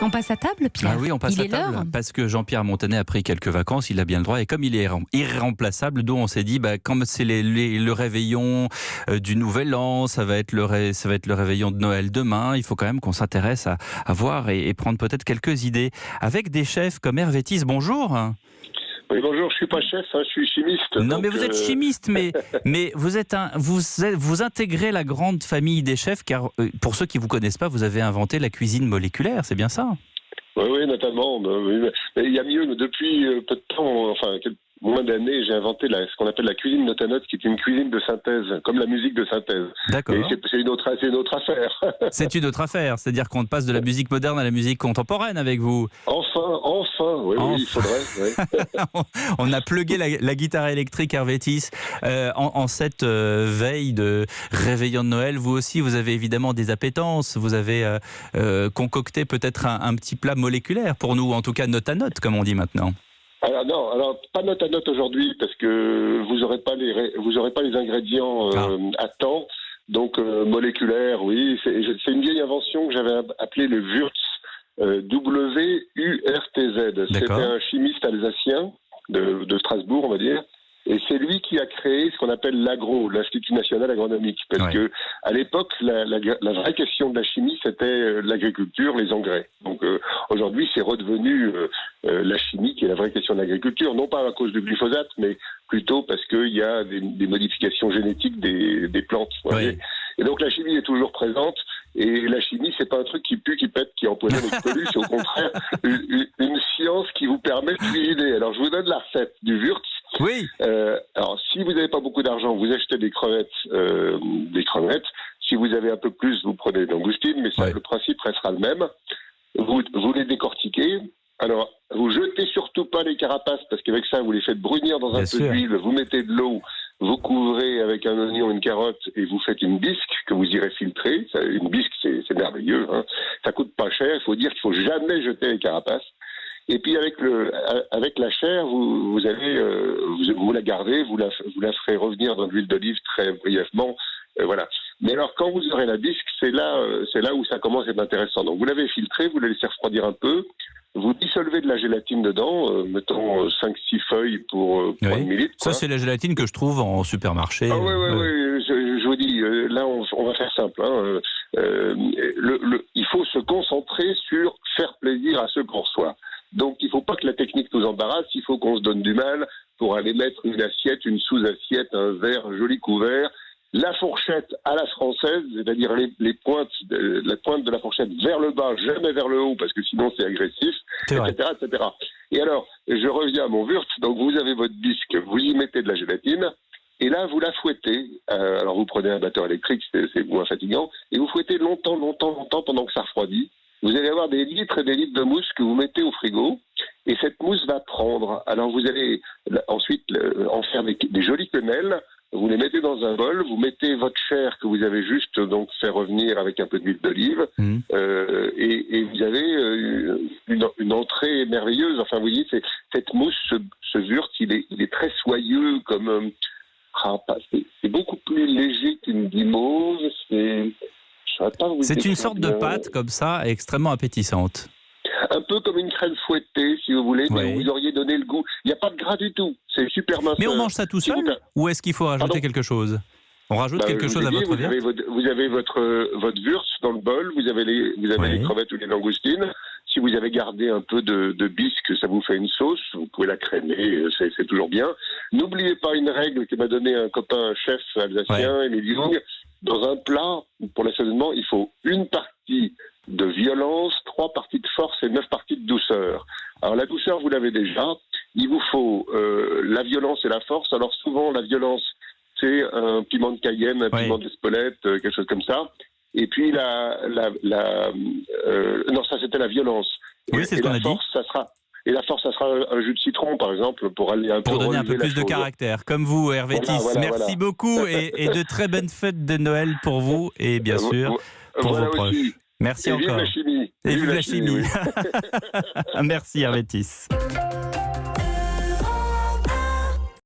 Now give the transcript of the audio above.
On passe à table, Pierre? Ah oui, on passe à table, parce que Jean-Pierre Montanet a pris quelques vacances, il a bien le droit, et comme il est irremplaçable, d'où on s'est dit, comme c'est le réveillon du Nouvel An, ça va être le réveillon de Noël demain, il faut quand même qu'on s'intéresse à voir et prendre peut-être quelques idées, avec des chefs comme Hervé Thies. Bonjour. Oui, bonjour, je suis pas chef, je suis chimiste. Non, mais vous êtes chimiste, mais vous intégrez la grande famille des chefs, car pour ceux qui vous connaissent pas, vous avez inventé la cuisine moléculaire, c'est bien ça? Oui, notamment. Mais il y a mieux, depuis peu de temps, enfin moins d'années, j'ai inventé ce qu'on appelle la cuisine notanote, qui est une cuisine de synthèse, comme la musique de synthèse. D'accord. Et c'est une autre affaire. C'est une autre affaire, c'est-à-dire qu'on passe de la musique moderne à la musique contemporaine avec vous. Enfin, oui, il faudrait. Oui. On a plugué la guitare électrique, Hervé Thies, en cette veille de réveillon de Noël. Vous aussi, vous avez évidemment des appétences, vous avez concocté peut-être un petit plat moléculaire pour nous, en tout cas note à note, comme on dit maintenant. Alors pas note à note aujourd'hui, parce que vous aurez pas les ingrédients à temps. Donc moléculaire, oui, c'est une vieille invention que j'avais appelée le Wurtz, W-U-R-T-Z. C'était un chimiste alsacien de Strasbourg, on va dire. Et c'est lui qui a créé ce qu'on appelle l'agro, l'Institut National Agronomique. Parce que à l'époque, la vraie question de la chimie, c'était l'agriculture, les engrais. Donc aujourd'hui, c'est redevenu la chimie qui est la vraie question de l'agriculture. Non pas à cause du glyphosate, mais plutôt parce qu'il y a des modifications génétiques des plantes. Oui. Et donc la chimie est toujours présente. Et la chimie, c'est pas un truc qui pue, qui pète, qui empoisonne et qui pollue. C'est au contraire une science qui vous permet de cuisiner. Alors je vous donne la recette du Wurtz. Oui. Alors, si vous n'avez pas beaucoup d'argent, vous achetez des crevettes. Si vous avez un peu plus, vous prenez des langoustines, mais le principe restera le même. Vous les décortiquez. Alors, vous jetez surtout pas les carapaces, parce qu'avec ça, vous les faites brunir dans un peu d'huile. Vous mettez de l'eau, vous couvrez avec un oignon, une carotte, et vous faites une bisque que vous irez filtrer. Une bisque, c'est merveilleux. Hein. Ça coûte pas cher. Il faut dire qu'il faut jamais jeter les carapaces. Et puis avec la chair, vous la gardez, vous la ferez revenir dans l'huile d'olive très brièvement, voilà. Mais alors quand vous aurez la bisque, c'est là où ça commence à être intéressant. Donc vous l'avez filtré, vous la laissez refroidir un peu, vous dissolvez de la gélatine dedans, mettons 5-6 feuilles pour 1 millilitre. Ça c'est la gélatine que je trouve en supermarché. Ah oui, je vous dis, là on va faire simple. Hein. Il faut se concentrer sur faire plaisir à ceux qu'on reçoit. Donc, il ne faut pas que la technique nous embarrasse, il faut qu'on se donne du mal pour aller mettre une assiette, une sous-assiette, un verre, un joli couvert, la fourchette à la française, c'est-à-dire la pointe de la fourchette vers le bas, jamais vers le haut, parce que sinon c'est agressif, etc., etc. Et alors, je reviens à mon Wurtz, donc vous avez votre bisque, vous y mettez de la gélatine, et là, vous la fouettez. Alors, vous prenez un batteur électrique, c'est moins fatigant, et vous fouettez longtemps, pendant que ça refroidit. Vous allez avoir des litres et des litres de mousse que vous mettez au frigo, et cette mousse va prendre. Alors vous allez ensuite en faire des jolies quenelles, vous les mettez dans un bol, vous mettez votre chair que vous avez juste donc fait revenir avec un peu d'huile d'olive, et vous avez une entrée merveilleuse. Enfin, vous voyez, cette mousse, ce Wurtz, il est très soyeux, comme c'est beaucoup plus léger qu'une guimauve, c'est une sorte de pâte comme ça, extrêmement appétissante. Un peu comme une crème fouettée, si vous voulez, mais vous auriez donné le goût. Il n'y a pas de gras du tout, c'est super mince. Mais on mange ça tout seul, ou est-ce qu'il faut rajouter quelque chose? On rajoute quelque chose à votre viande? Vous avez votre Wurtz dans le bol, vous avez les crevettes ou les langoustines. Si vous avez gardé un peu de bisque, ça vous fait une sauce, vous pouvez la crémer, c'est toujours bien. N'oubliez pas une règle que m'a donné un copain, un chef alsacien, Émile Jung. Dans un plat, pour l'assaisonnement, il faut une partie de violence, 3 parties de force et 9 parties de douceur. Alors la douceur, vous l'avez déjà. Il vous faut la violence et la force. Alors souvent, la violence, c'est un piment de Cayenne, un piment d'Espelette, quelque chose comme ça. Et puis non, ça c'était la violence. Oui, c'est ce qu'on a dit. Et la force, ça sera un jus de citron, par exemple, pour aller pour donner un peu plus de caractère. Comme vous, Hervé Thies. Merci beaucoup et de très bonnes fêtes de Noël pour vous et bien sûr pour vos proches. Merci encore. Vive la chimie. Et vive la chimie. Merci, Hervé Thies.